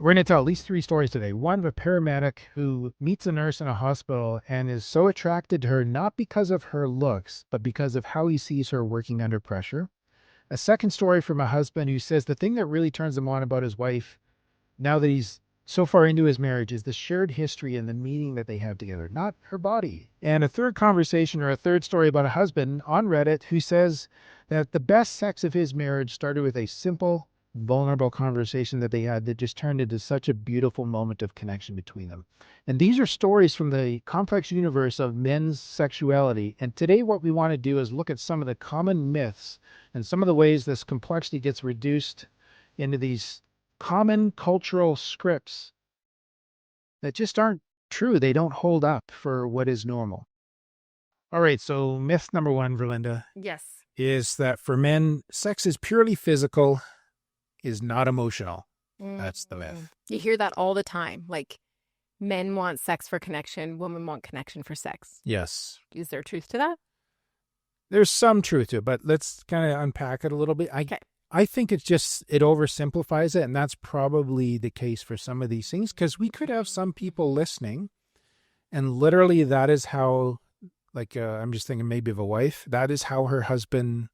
We're going to tell at least 3 stories today. One of a paramedic who meets a nurse in a hospital and is so attracted to her, not because of her looks, but because of how he sees her working under pressure. A second story from a husband who says the thing that really turns him on about his wife, now that he's so far into his marriage, is the shared history and the meaning that they have together, not her body. And a third conversation, or a third story, about a husband on Reddit who says that the best sex of his marriage started with a simple, vulnerable conversation that they had that just turned into such a beautiful moment of connection between them. And these are stories from the complex universe of men's sexuality. And today what we want to do is look at some of the common myths and some of the ways this complexity gets reduced into these common cultural scripts that just aren't true. They don't hold up for what is normal. All right, so myth number 1, Verlinda, Yes. is that for men, sex is purely physical, is not emotional. That's the myth. You hear that all the time. Like, men want sex for connection, women want connection for sex. Yes. Is there truth to that? There's some truth to it, but let's kind of unpack it a little bit. I think it oversimplifies it, and that's probably the case for some of these things, because we could have some people listening, and literally that is how, like, I'm just thinking maybe of a wife, that is how her husband,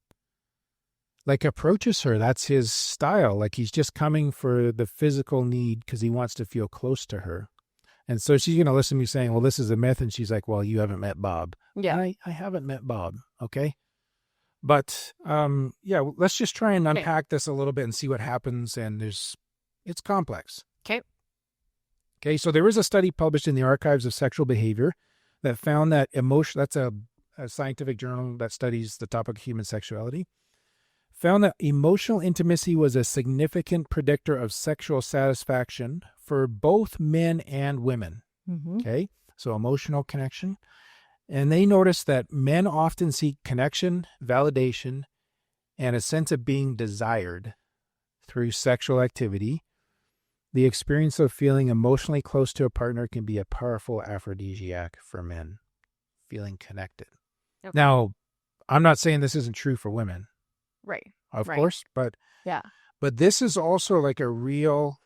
like, approaches her. That's his style. Like, he's just coming for the physical need because he wants to feel close to her. And so she's going to listen to me saying, well, this is a myth. And she's like, well, you haven't met Bob. Yeah. And I haven't met Bob. Okay. But, yeah, let's just try and unpack this a little bit and see what happens. And it's complex. Okay. Okay. So there was a study published in the Archives of Sexual Behavior that found that that's a scientific journal that studies the topic of human sexuality, found that emotional intimacy was a significant predictor of sexual satisfaction for both men and women. Mm-hmm. Okay, so emotional connection. And they noticed that men often seek connection, validation, and a sense of being desired through sexual activity. The experience of feeling emotionally close to a partner can be a powerful aphrodisiac for men, feeling connected. Okay. Now, I'm not saying this isn't true for women. Right. Of course, but yeah. But this is also like a real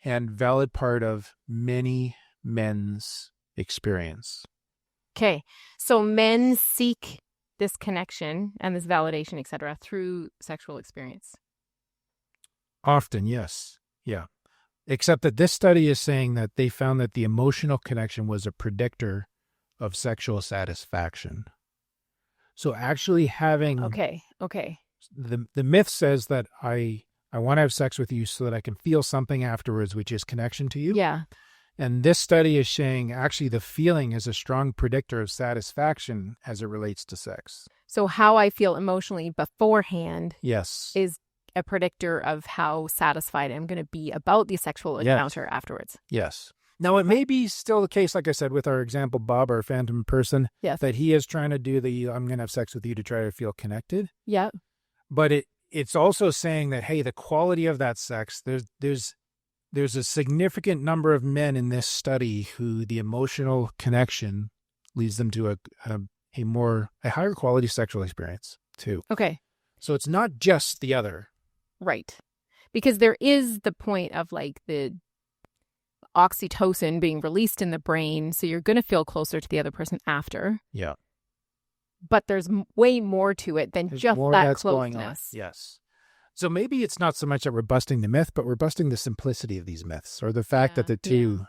and valid part of many men's experience. Okay. So men seek this connection and this validation, etc., through sexual experience. Often, yes. Yeah. Except that this study is saying that they found that the emotional connection was a predictor of sexual satisfaction. So actually having... Okay. The myth says that I want to have sex with you so that I can feel something afterwards, which is connection to you. Yeah. And this study is saying actually the feeling is a strong predictor of satisfaction as it relates to sex. So how I feel emotionally beforehand yes, is a predictor of how satisfied I'm going to be about the sexual encounter afterwards. Yes. Now, it may be still the case, like I said, with our example, Bob, our phantom person, that he is trying to do I'm going to have sex with you to try to feel connected. Yeah. But it's also saying that, hey, the quality of that sex, there's a significant number of men in this study who the emotional connection leads them to a higher quality sexual experience too. Okay. So it's not just the other. Right. Because there is the point of like the oxytocin being released in the brain. So you're going to feel closer to the other person after. Yeah. But there's way more to it than just that closeness. Going on. Yes. So maybe it's not so much that we're busting the myth, but we're busting the simplicity of these myths, or the fact that the two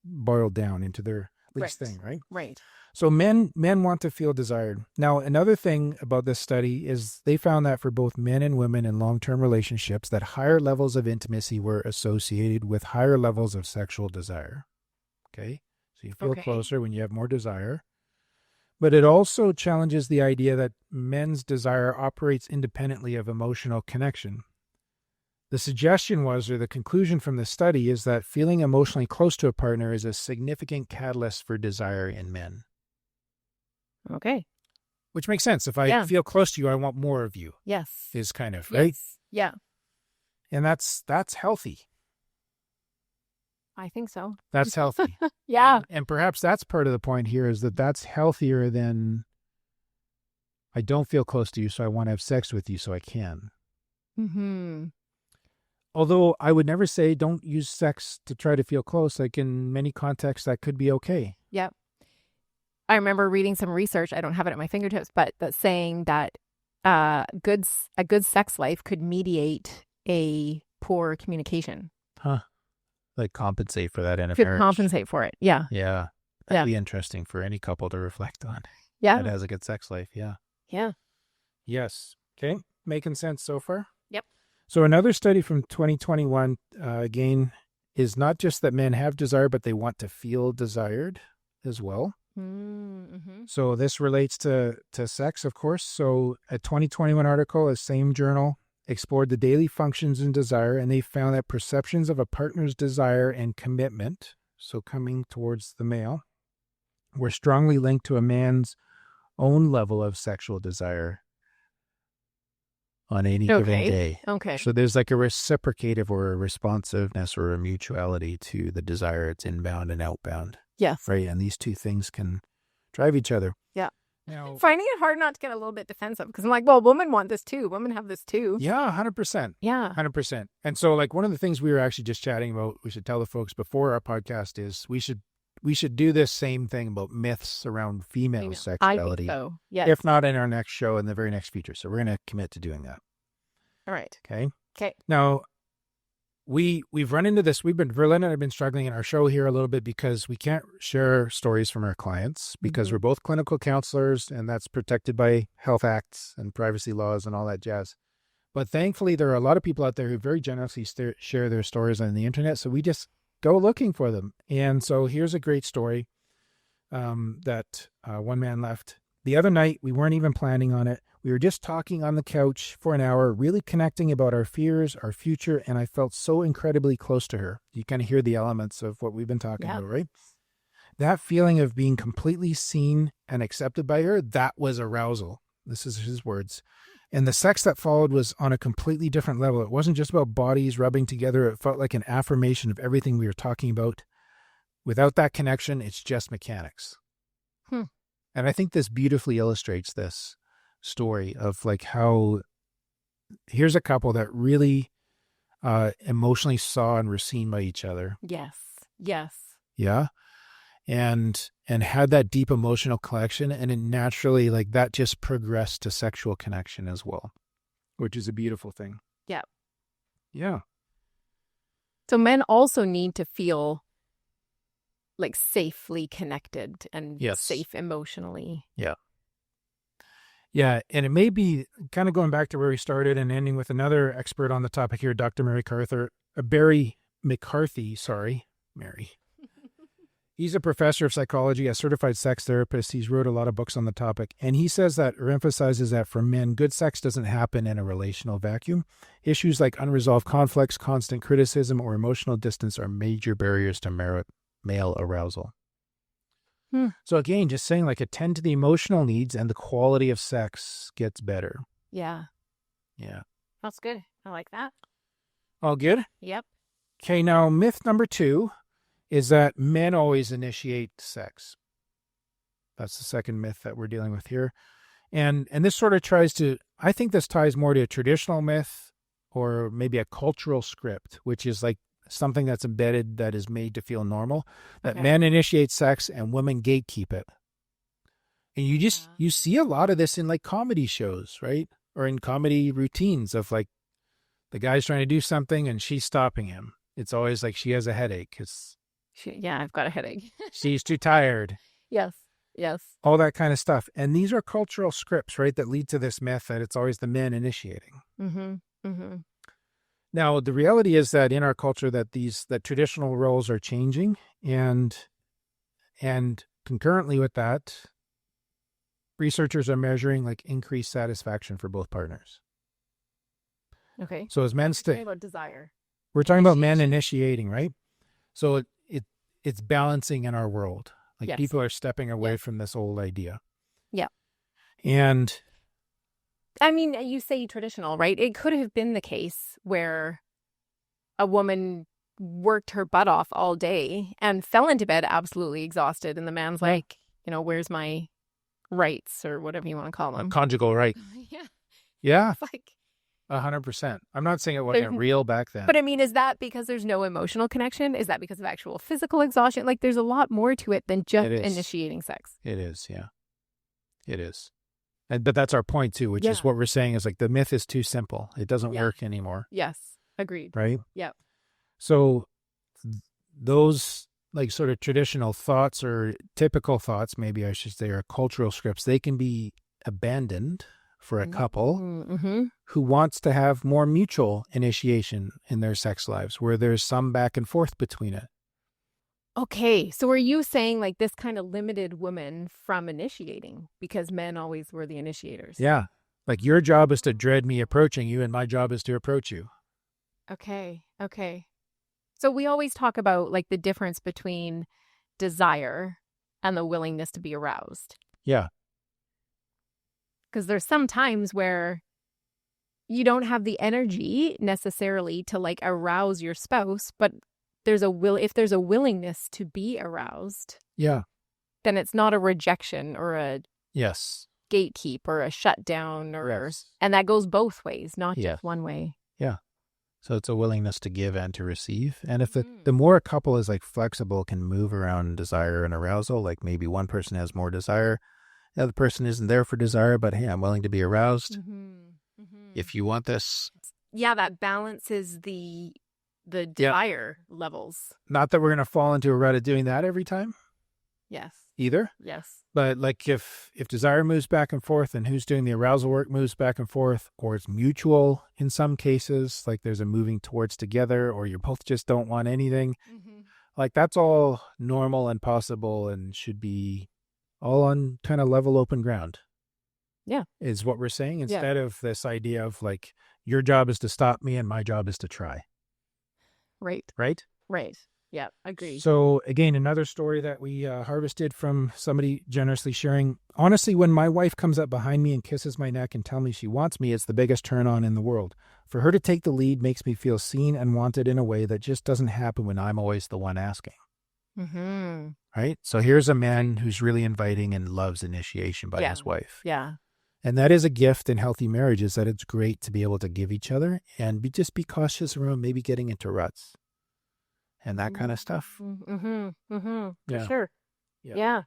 boiled down into their least thing, right? Right. So men want to feel desired. Now, another thing about this study is they found that for both men and women in long-term relationships, that higher levels of intimacy were associated with higher levels of sexual desire. Okay? So you feel closer when you have more desire. But it also challenges the idea that men's desire operates independently of emotional connection. The suggestion was, or the conclusion from the study, is that feeling emotionally close to a partner is a significant catalyst for desire in men. Okay. Which makes sense. If I feel close to you, I want more of you. Yes. Is kind of, right? Yeah. And that's healthy. I think so. That's healthy. Yeah. And perhaps that's part of the point here, is that that's healthier than I don't feel close to you, so I want to have sex with you so I can. Mm-hmm. Although I would never say don't use sex to try to feel close. Like in many contexts, that could be okay. Yeah. I remember reading some research, I don't have it at my fingertips, but saying that a good sex life could mediate a poor communication. Huh. Like compensate for that in a Could marriage. compensate for it. Yeah. Yeah. That'd be interesting for any couple to reflect on. Yeah. That has a good sex life. Yeah. Yeah. Yes. Okay. Making sense so far? Yep. So another study from 2021, again, is not just that men have desire, but they want to feel desired as well. Mm-hmm. So this relates to sex, of course. So a 2021 article, a same journal, explored the daily functions in desire, and they found that perceptions of a partner's desire and commitment, so coming towards the male, were strongly linked to a man's own level of sexual desire on any given day. Okay. So there's like a reciprocative or a responsiveness or a mutuality to the desire. It's inbound and outbound. Yes. Right. And these two things can drive each other. Yeah. Now, finding it hard not to get a little bit defensive because I'm like, well, women want this too. Women have this too. Yeah, 100%. Yeah. 100%. And so like one of the things we were actually just chatting about, we should tell the folks before our podcast is we should do this same thing about myths around female sexuality. I think so. Yes. If not in our next show, in the very next feature. So we're going to commit to doing that. All right. Okay. Okay. Now, we've run into this. Verlin and I have been struggling in our show here a little bit because we can't share stories from our clients because we're both clinical counselors and that's protected by health acts and privacy laws and all that jazz. But thankfully, there are a lot of people out there who very generously share their stories on the internet. So we just go looking for them. And so here's a great story that one man left. The other night, we weren't even planning on it. We were just talking on the couch for an hour, really connecting about our fears, our future, and I felt so incredibly close to her. You kind of hear the elements of what we've been talking about, right? That feeling of being completely seen and accepted by her, that was arousal. This is his words. And the sex that followed was on a completely different level. It wasn't just about bodies rubbing together. It felt like an affirmation of everything we were talking about. Without that connection, it's just mechanics. And I think this beautifully illustrates this story of like how here's a couple that really emotionally saw and were seen by each other. Yes. Yes. Yeah. And had that deep emotional connection, and it naturally like that just progressed to sexual connection as well, which is a beautiful thing. Yeah. Yeah. So men also need to feel like safely connected and safe emotionally. Yeah. Yeah. And it may be kind of going back to where we started and ending with another expert on the topic here, Dr. Barry McCarthy, Mary. He's a professor of psychology, a certified sex therapist. He's wrote a lot of books on the topic. And he says that, or emphasizes that for men, good sex doesn't happen in a relational vacuum. Issues like unresolved conflicts, constant criticism, or emotional distance are major barriers to male arousal. So again, just saying like attend to the emotional needs and the quality of sex gets better. Yeah. Yeah. That's good. I like that. All good? Yep. Okay, now myth number 2 is that men always initiate sex. That's the second myth that we're dealing with here. And this sort of I think this ties more to a traditional myth or maybe a cultural script, which is like something that's embedded that is made to feel normal, that men initiate sex and women gatekeep it. And you see a lot of this in like comedy shows, right? Or in comedy routines of like the guy's trying to do something and she's stopping him. It's always like she has a headache. I've got a headache. She's too tired. Yes. Yes. All that kind of stuff. And these are cultural scripts, right, that lead to this myth that it's always the men initiating. Mm-hmm. Mm-hmm. Now, the reality is that in our culture that traditional roles are changing, and concurrently with that, researchers are measuring like increased satisfaction for both partners. Okay. So as men talking about desire. We're talking about men initiating, right? So it's balancing in our world. Like people are stepping away from this old idea. Yeah. And I mean, you say traditional, right? It could have been the case where a woman worked her butt off all day and fell into bed absolutely exhausted. And the man's like, where's my rights or whatever you want to call them? Conjugal right. Yeah. Yeah. It's like, 100%. I'm not saying it wasn't real back then. But I mean, is that because there's no emotional connection? Is that because of actual physical exhaustion? Like, there's a lot more to it than just initiating sex. It is, yeah. It is. But that's our point, too, which is what we're saying is like the myth is too simple. It doesn't work anymore. Yes. Agreed. Right? Yep. So those like sort of traditional thoughts or typical thoughts, maybe I should say, or cultural scripts, they can be abandoned for a couple who wants to have more mutual initiation in their sex lives, where there's some back and forth between it. Okay, so are you saying like this kind of limited women from initiating because men always were the initiators? Yeah. Like your job is to dread me approaching you and my job is to approach you. Okay. So we always talk about like the difference between desire and the willingness to be aroused. Yeah. Because there's some times where you don't have the energy necessarily to like arouse your spouse, but if there's a willingness to be aroused, then it's not a rejection or a gatekeep or a shutdown and that goes both ways, not just one way. Yeah. So it's a willingness to give and to receive. And if the more a couple is like flexible, can move around desire and arousal, like maybe one person has more desire, the other person isn't there for desire, but hey, I'm willing to be aroused. If you want this. Yeah, that balances the desire levels. Not that we're going to fall into a rut of doing that every time. Yes. Either. Yes. But like if desire moves back and forth and who's doing the arousal work moves back and forth, or it's mutual in some cases, like there's a moving towards together, or you both just don't want anything. Like that's all normal and possible and should be all on kind of level open ground. Yeah. Is what we're saying, instead of this idea of like your job is to stop me and my job is to try. Right. Yeah, agreed. So again, another story that we harvested from somebody generously sharing. Honestly, when my wife comes up behind me and kisses my neck and tells me she wants me, it's the biggest turn on in the world. For her to take the lead makes me feel seen and wanted in a way that just doesn't happen when I'm always the one asking. Right? So here's a man who's really inviting and loves initiation by his wife. Yeah. And that is a gift in healthy marriages, that it's great to be able to give each other and just be cautious around maybe getting into ruts. And that kind of stuff. For sure. Yeah.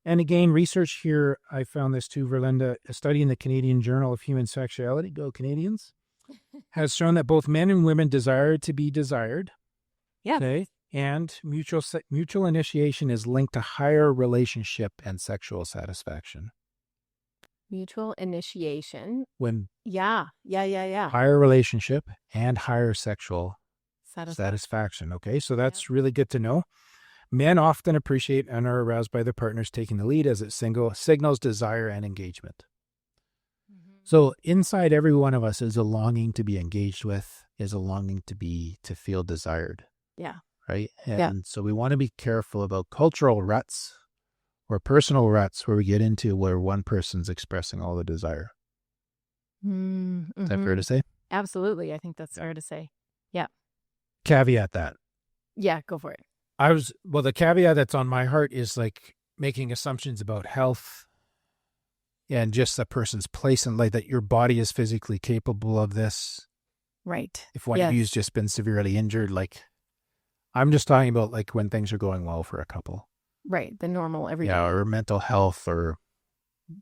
And again, research here, I found this too, Verlinda, a study in the Canadian Journal of Human Sexuality, go Canadians, has shown that both men and women desire to be desired. Yeah. Okay. And mutual initiation is linked to higher relationship and sexual satisfaction. Mutual initiation. Yeah. Yeah. Higher relationship and higher sexual satisfaction. Okay, so that's really good to know. Men often appreciate and are aroused by their partners taking the lead, as it signals desire and engagement. So inside every one of us is a longing to be engaged with, is a longing to feel desired. Yeah. Right? And so we want to be careful about cultural ruts or personal ruts where we get into where one person's expressing all the desire. Is that fair to say? Absolutely. I think that's fair to say. Yeah. Caveat that. Yeah, go for it. The caveat that's on my heart is like making assumptions about health and just a person's place in life, that your body is physically capable of this. Right. If one of you's just been severely injured, like I'm just talking about like when things are going well for a couple. Right. The normal everyday. Yeah, or mental health or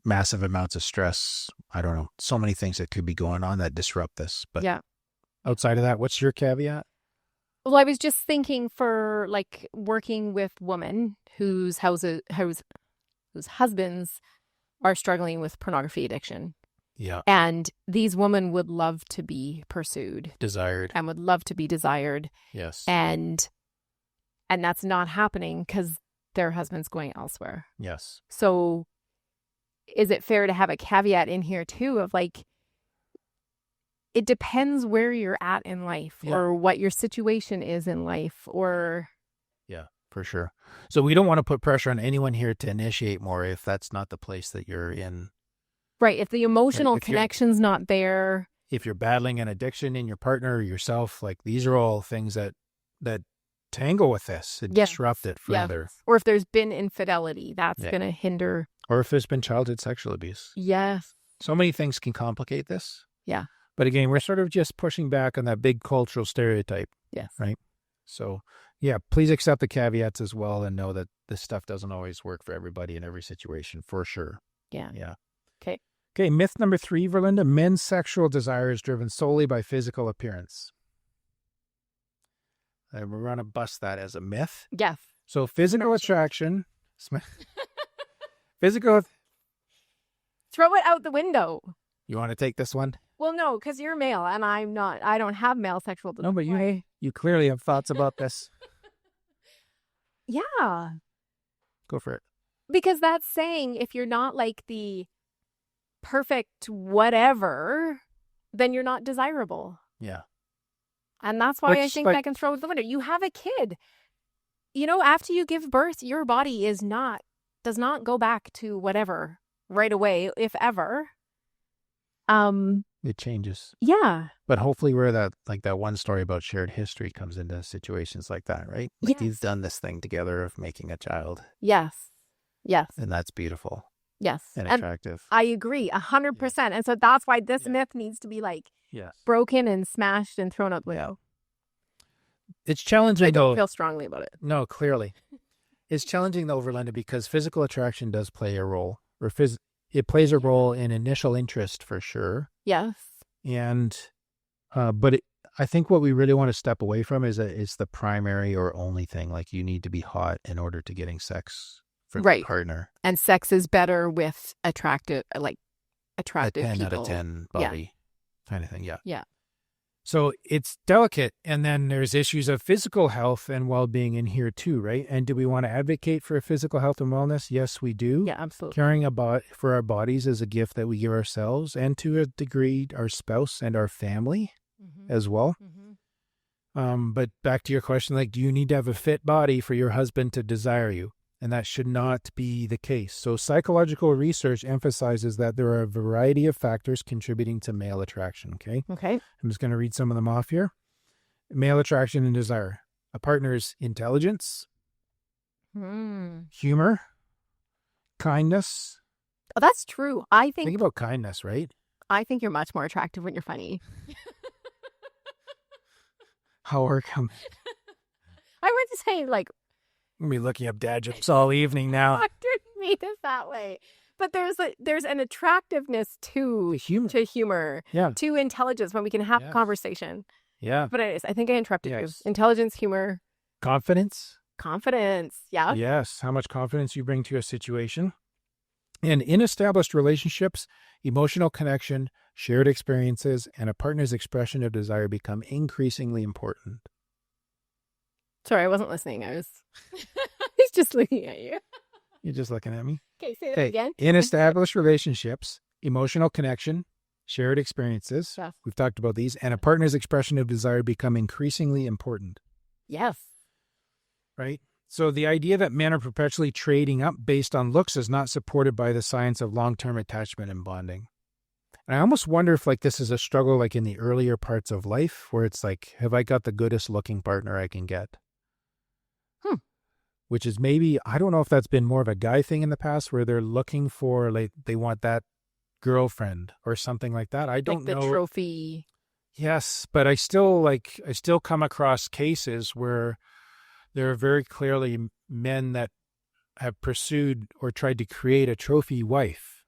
massive amounts of stress. I don't know. So many things that could be going on that disrupt this. But outside of that, what's your caveat? Well, I was just thinking for like working with women whose husbands are struggling with pornography addiction. Yeah. And these women would love to be pursued. Desired. And would love to be desired. Yes. And that's not happening because their husband's going elsewhere. Yes. So is it fair to have a caveat in here too of like, it depends where you're at in life or what your situation is in life or. Yeah, for sure. So we don't want to put pressure on anyone here to initiate more if that's not the place that you're in. Right. If the emotional connection's not there. If you're battling an addiction in your partner or yourself, like these are all things that tangle with this and disrupt it further. Yes. Or if there's been infidelity, that's going to hinder. Or if there's been childhood sexual abuse. Yes. So many things can complicate this. Yeah. But again, we're sort of just pushing back on that big cultural stereotype. Yes. Right. So, yeah, please accept the caveats as well and know that this stuff doesn't always work for everybody in every situation, for sure. Yeah. Yeah. Okay. Okay, myth number 3, Verlinda. Men's sexual desire is driven solely by physical appearance. And we're going to bust that as a myth. Yes. So physical attraction, physical. Throw it out the window. You want to take this one? Well, no, because you're male and I'm not. I don't have male sexual desire. No, but you clearly have thoughts about this. Yeah. Go for it. Because that's saying if you're not like the perfect whatever, then you're not desirable. Yeah. And that's why I think that can throw out the window. You have a kid. You know, after you give birth, your body does not go back to whatever right away, if ever. It changes. Yeah. But hopefully where that one story about shared history comes into situations like that, right? Like you've done this thing together of making a child. Yes. Yes. And that's beautiful. Yes. And attractive. I agree 100%. Yeah. And so that's why this myth needs to be broken and smashed and thrown out the window. It's challenging. I don't feel strongly about it. No, clearly. It's challenging though, Verlinda, because physical attraction does play a role. It plays a role in initial interest for sure. Yes. And, but I think what we really want to step away from is that it's the primary or only thing. Like you need to be hot in order to getting sex from your partner. And sex is better with attractive a 10 people. out of 10 body kind of thing. Yeah. Yeah. So it's delicate. And then there's issues of physical health and well-being in here too, right? And do we want to advocate for physical health and wellness? Yes, we do. Yeah, absolutely. Caring for our bodies is a gift that we give ourselves and to a degree our spouse and our family as well. Mm-hmm. But back to your question, do you need to have a fit body for your husband to desire you? And that should not be the case. So psychological research emphasizes that there are a variety of factors contributing to male attraction, okay? Okay. I'm just going to read some of them off here. Male attraction and desire. A partner's intelligence, humor, kindness. Oh, that's true. Think about kindness, right? I think you're much more attractive when you're funny. How are come? I went to say I'm going to be looking up dad jokes all evening now. I didn't mean it that way. But there's an attractiveness to humor, to intelligence when we can have a conversation. Yeah. But I think I interrupted you. Intelligence, humor. Confidence. Yeah. Yes. How much confidence you bring to a situation. And in established relationships, emotional connection, shared experiences, and a partner's expression of desire become increasingly important. Sorry, I wasn't listening. I was he's just looking at you. You're just looking at me. Okay, say that again. In established relationships, emotional connection, shared experiences, we've talked about these, and a partner's expression of desire become increasingly important. Yes. Right? So the idea that men are perpetually trading up based on looks is not supported by the science of long-term attachment and bonding. And I almost wonder if this is a struggle in the earlier parts of life where it's have I got the goodest looking partner I can get? Which is maybe, I don't know if that's been more of a guy thing in the past where they're looking for, they want that girlfriend or something like that. I don't know. The trophy. Yes, but I still come across cases where there are very clearly men that have pursued or tried to create a trophy wife.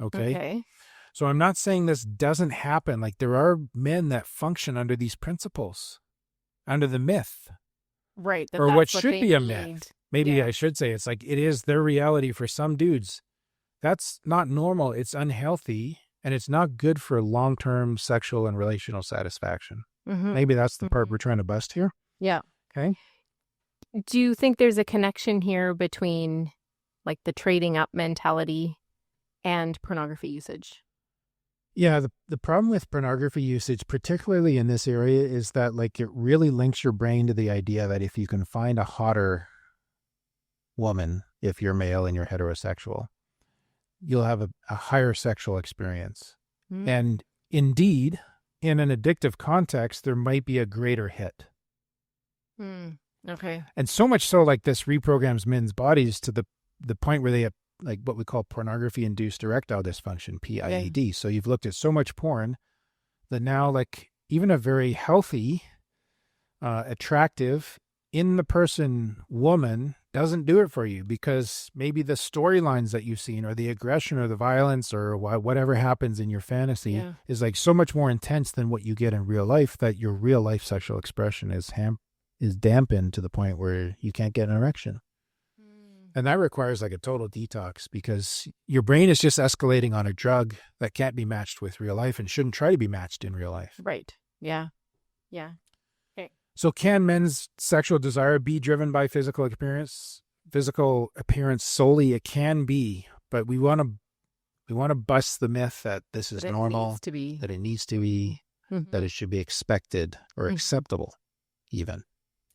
Okay. So I'm not saying this doesn't happen. There are men that function under these principles, under the myth. Right. Or what should be a myth. Maybe I should say it is their reality for some dudes. That's not normal. It's unhealthy, and it's not good for long-term sexual and relational satisfaction. Mm-hmm. Maybe that's the part we're trying to bust here. Yeah. Okay. Do you think there's a connection here between the trading up mentality and pornography usage? Yeah, the problem with pornography usage, particularly in this area, is that it really links your brain to the idea that if you can find a hotter woman, if you're male and you're heterosexual, you'll have a higher sexual experience. Mm. And indeed, in an addictive context, there might be a greater hit. Okay. And so much so, this reprograms men's bodies to the point where they have what we call pornography-induced erectile dysfunction, PIED. So you've looked at so much porn that now, like, even a very healthy, attractive, in the person woman doesn't do it for you, because maybe the storylines that you've seen or the aggression or the violence or whatever happens in your fantasy is like so much more intense than what you get in real life, that your real life sexual expression is dampened to the point where you can't get an erection. And that requires like a total detox, because your brain is just escalating on a drug that can't be matched with real life and shouldn't try to be matched in real life. Right. Yeah. Yeah. Okay. So can men's sexual desire be driven by physical appearance? Physical appearance solely? It can be, but we want to bust the myth that this is normal, needs to be. that it needs to be, that it should be expected or acceptable even.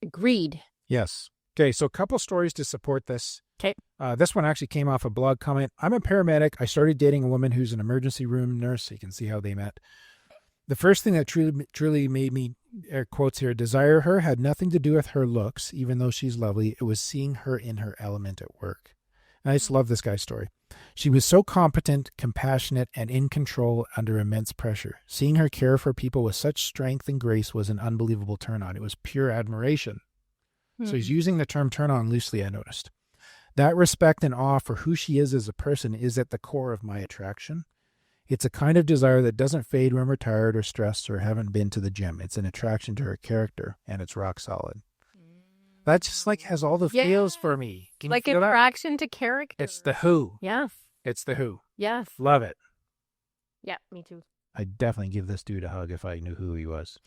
Agreed. Yes. Okay, so a couple stories to support this. Okay. This one actually came off a blog comment. I'm a paramedic. I started dating a woman who's an emergency room nurse. You can see how they met. The first thing that truly made me, air quotes here, desire her had nothing to do with her looks, even though she's lovely. It was seeing her in her element at work. And I just love this guy's story. She was so competent, compassionate, and in control under immense pressure. Seeing her care for people with such strength and grace was an unbelievable turn-on. It was pure admiration. So he's using the term turn on loosely, I noticed. That respect and awe for who she is as a person is at the core of my attraction. It's a kind of desire that doesn't fade when we're tired or stressed or haven't been to the gym. It's an attraction to her character, and it's rock solid. That just like has all the feels for me. Can like you feel attraction to character. It's the who. Yes. It's the who. Yes. Love it. Yeah, me too. I'd definitely give this dude a hug if I knew who he was.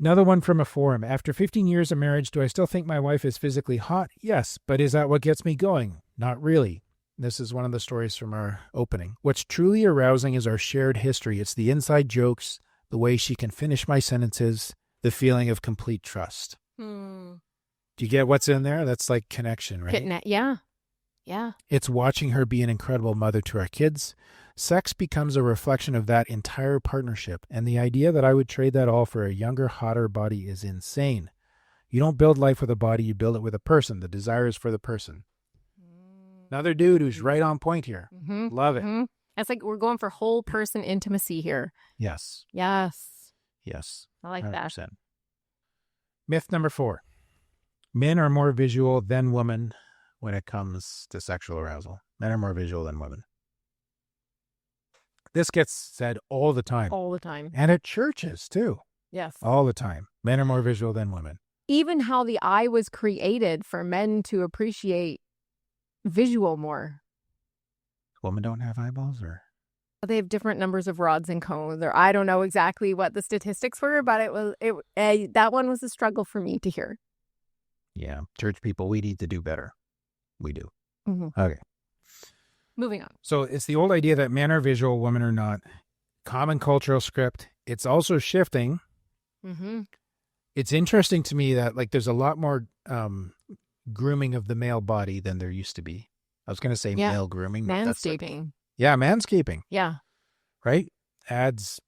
Another one from a forum. After 15 years of marriage, do I still think my wife is physically hot? Yes, but is that what gets me going? Not really. This is one of the stories from our opening. What's truly arousing is our shared history. It's the inside jokes, the way she can finish my sentences, the feeling of complete trust. Do you get what's in there? That's like connection, right? Yeah. Yeah. It's watching her be an incredible mother to our kids. Sex becomes a reflection of that entire partnership, and the idea that I would trade that all for a younger, hotter body is insane. You don't build life with a body, you build it with a person. The desire is for the person. Another dude who's right on point here. Love it. It's like we're going for whole person intimacy here. Yes. Yes. Yes. I like 100%. that. Myth number 4. Men are more visual than women when it comes to sexual arousal. Men are more visual than women. This gets said all the time. All the time. And at churches, too. Yes. All the time. Men are more visual than women. Even how the eye was created for men to appreciate visual more. Women don't have eyeballs, or? They have different numbers of rods and cones, or I don't know exactly what the statistics were, but that one was a struggle for me to hear. Yeah. Church people, we need to do better. We do. Okay. Moving on. So it's the old idea that men are visual, women are not. Common cultural script. It's also shifting. It's interesting to me that like there's a lot more grooming of the male body than there used to be. I was going to say male grooming. Manscaping. Manscaping. Yeah. Right? Ads,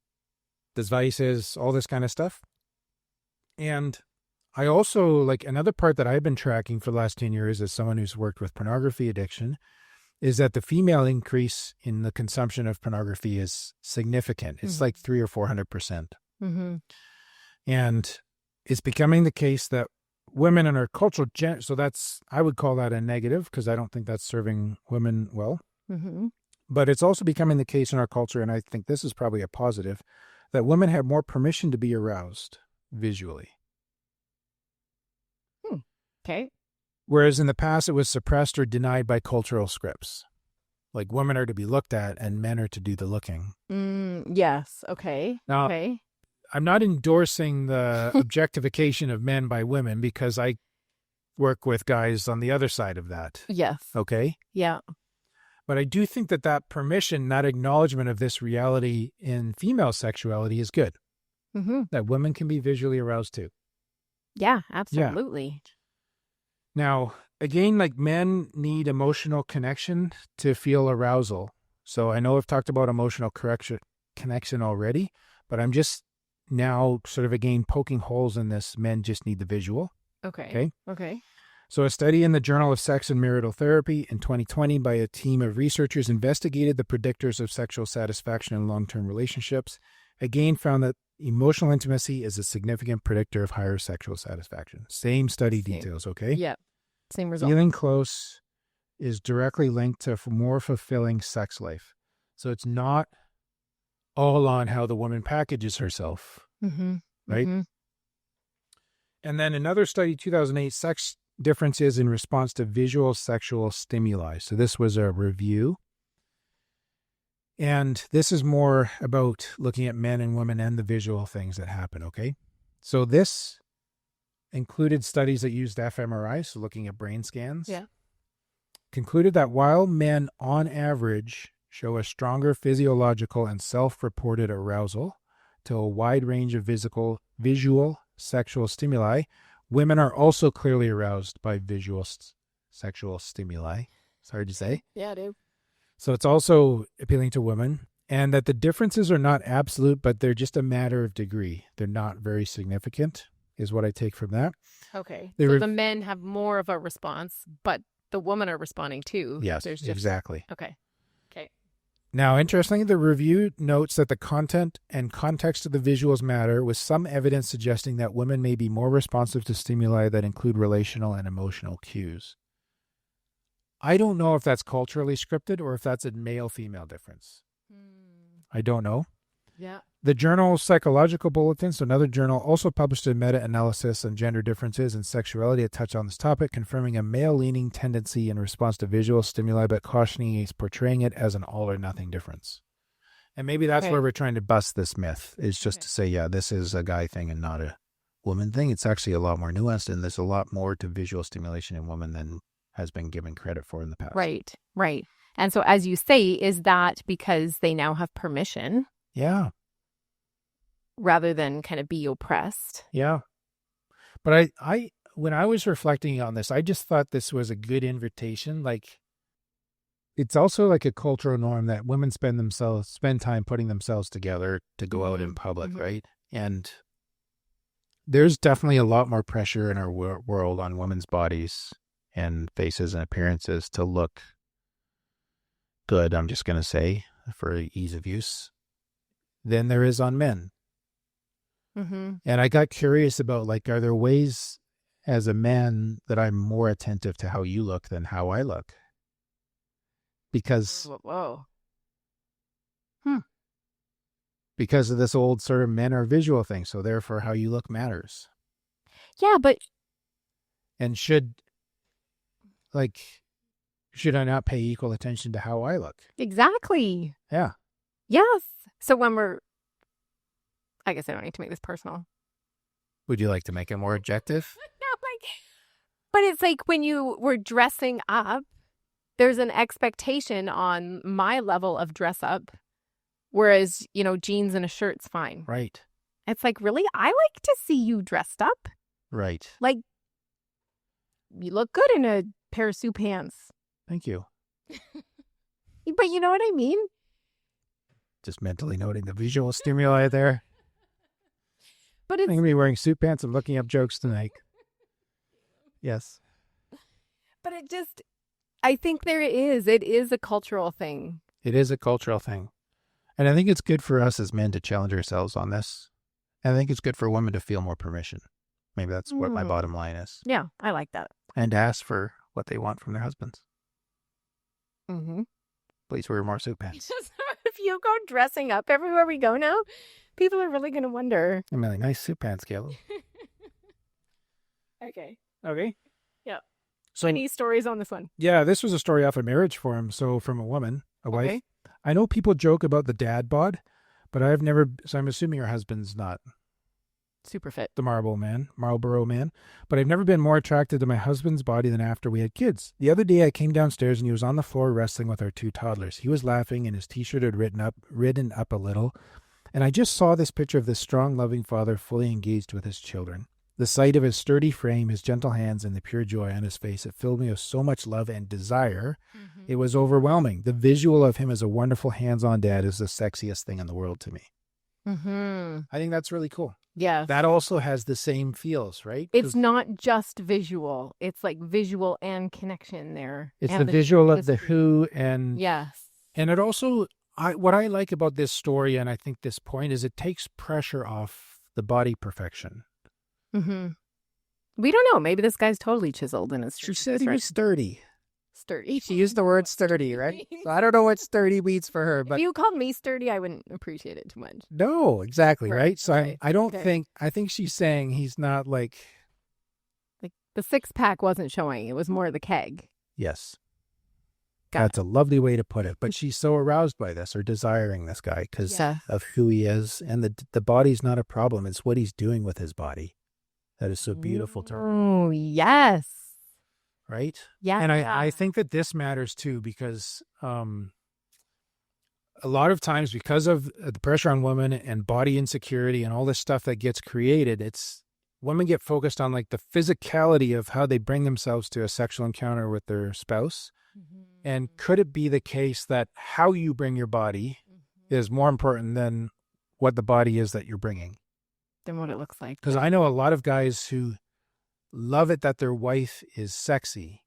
devices, all this kind of stuff. And I also, like, another part that I've been tracking for the last 10 years as someone who's worked with pornography addiction is that the female increase in the consumption of pornography is significant. It's like 300 or 400%. And it's becoming the case that women in our cultural, so that's, I would call that a negative because I don't think that's serving women well. But it's also becoming the case in our culture, and I think this is probably a positive, that women have more permission to be aroused visually. Okay. Whereas in the past, it was suppressed or denied by cultural scripts. Like women are to be looked at and men are to do the looking. Yes. Okay. Now, okay. I'm not endorsing the objectification of men by women because I work with guys on the other side of that. Yes. Okay? Yeah. But I do think that that permission, that acknowledgement of this reality in female sexuality is good. That women can be visually aroused too. Yeah, absolutely. Yeah. Now, again, like men need emotional connection to feel arousal. So I know I've talked about emotional connection already, but I'm just now sort of again poking holes in this. Men just need the visual. Okay. So a study in the Journal of Sex and Marital Therapy in 2020 by a team of researchers investigated the predictors of sexual satisfaction in long-term relationships. Again, found that emotional intimacy is a significant predictor of higher sexual satisfaction. Same study details, okay? Yeah. Same result. Feeling close is directly linked to a more fulfilling sex life. So it's not all on how the woman packages herself, right? And then another study, 2008, sex differences in response to visual sexual stimuli. So this was a review. And this is more about looking at men and women and the visual things that happen, okay? So this included studies that used fMRI, so looking at brain scans. Yeah. Concluded that while men on average show a stronger physiological and self-reported arousal to a wide range of visual sexual stimuli, women are also clearly aroused by visual sexual stimuli. It's hard to say. Yeah, dude. So it's also appealing to women, and that the differences are not absolute, but they're just a matter of degree. They're not very significant, is what I take from that. Okay. So the men have more of a response, but the women are responding too. Yes, exactly. Okay. Now, interestingly, the review notes that the content and context of the visuals matter, with some evidence suggesting that women may be more responsive to stimuli that include relational and emotional cues. I don't know if that's culturally scripted or if that's a male-female difference. I don't know. Yeah. The journal Psychological Bulletin, so another journal, also published a meta-analysis on gender differences in sexuality that touched on this topic, confirming a male-leaning tendency in response to visual stimuli, but cautioning against portraying it as an all-or-nothing difference. And maybe that's where we're trying to bust this myth, is just to say, yeah, this is a guy thing and not a woman thing. It's actually a lot more nuanced, and there's a lot more to visual stimulation in women than has been given credit for in the past. Right. And so, as you say, is that because they now have permission? Yeah. Rather than kind of be oppressed. Yeah. But I when I was reflecting on this, I just thought this was a good invitation. Like, it's also like a cultural norm that women spend time putting themselves together to go out in public, right? And there's definitely a lot more pressure in our world on women's bodies and faces and appearances to look good, I'm just going to say, for ease of use, than there is on men. And I got curious about, like, are there ways as a man that I'm more attentive to how you look than how I look? Because because of this old sort of men are visual thing, so therefore how you look matters. Yeah, but and should I not pay equal attention to how I look? Exactly. Yeah. Yes. So when I guess I don't need to make this personal. Would you like to make it more objective? No, but it's like when you were dressing up, there's an expectation on my level of dress up, whereas, jeans and a shirt's fine. Right. It's like, really? I like to see you dressed up. Right. Like, you look good in a pair of suit pants. Thank you. But you know what I mean? Just mentally noting the visual stimuli there. But I'm going to be wearing suit pants and looking up jokes tonight. Yes. But I think it is a cultural thing. It is a cultural thing. And I think it's good for us as men to challenge ourselves on this. And I think it's good for women to feel more permission. Maybe that's what my bottom line is. Yeah, I like that. And ask for what they want from their husbands. Mm-hmm. Please wear more suit pants. If you go dressing up everywhere we go now, people are really going to wonder. I'm really nice suit pants, Caleb. Okay. Yeah. So any stories on this one? Yeah, this was a story off a marriage forum. So from a woman, a wife. I know people joke about the dad bod, but I've never, so I'm assuming her husband's not super fit, the Marlboro man, but I've never been more attracted to my husband's body than after we had kids. The other day I came downstairs and he was on the floor wrestling with our two toddlers. He was laughing and his t-shirt had ridden up a little. And I just saw this picture of this strong, loving father fully engaged with his children. The sight of his sturdy frame, his gentle hands, and the pure joy on his face, it filled me with so much love and desire. It was overwhelming. The visual of him as a wonderful hands-on dad is the sexiest thing in the world to me. Mm-hmm. I think that's really cool. Yes. That also has the same feels, right? It's not just visual. It's like visual and connection there. It's and the visual of the history. who, and Yes. and it also, what I like about this story, and I think this point, is it takes pressure off the body perfection. Mm-hmm. We don't know. Maybe this guy's totally chiseled in his. She said he was sturdy. Sturdy. She used the word sturdy, right? So I don't know what sturdy means for her, but If you called me sturdy, I wouldn't appreciate it too much. no, exactly, right? So Okay. I think she's saying he's not like the 6-pack wasn't showing. It was more the keg. yes. Got That's a lovely way to put it. But she's so aroused by this or desiring this guy because of who he is, and the body's not a problem. It's what he's doing with his body that is so beautiful to her. Oh, yes. Right? Yeah. And I think that this matters too, because a lot of times, because of the pressure on women and body insecurity and all this stuff that gets created, it's women get focused on like the physicality of how they bring themselves to a sexual encounter with their spouse. Mm-hmm. And could it be the case that how you bring your body is more important than what the body is that you're bringing? Than what it looks like. Because I know a lot of guys who love it that their wife is sexy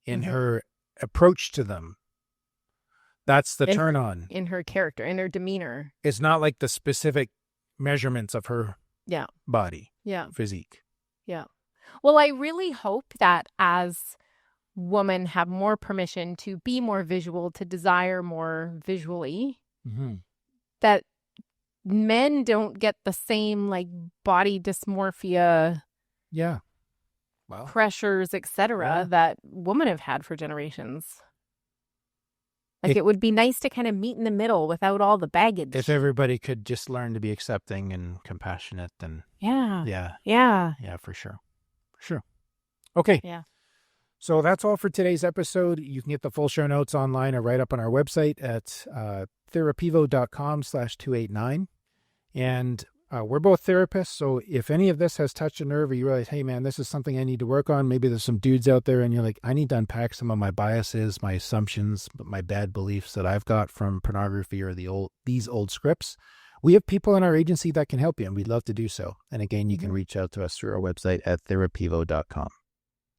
in her approach to them. That's the turn on. In her character, in her demeanor. It's not like the specific measurements of her body, physique. Yeah. Well, I really hope that as women have more permission to be more visual, to desire more visually, that men don't get the same like body dysmorphia pressures, etc., that women have had for generations. Like it would be nice to kind of meet in the middle without all the baggage. If everybody could just learn to be accepting and compassionate, then yeah, for sure. Okay. Yeah. So that's all for today's episode. You can get the full show notes online or right up on our website at therapivo.com/289. And we're both therapists, so if any of this has touched a nerve or you realize, hey man, this is something I need to work on, maybe there's some dudes out there and you're like, I need to unpack some of my biases, my assumptions, my bad beliefs that I've got from pornography or these old scripts, we have people in our agency that can help you, and we'd love to do so. And again, you can reach out to us through our website at therapivo.com.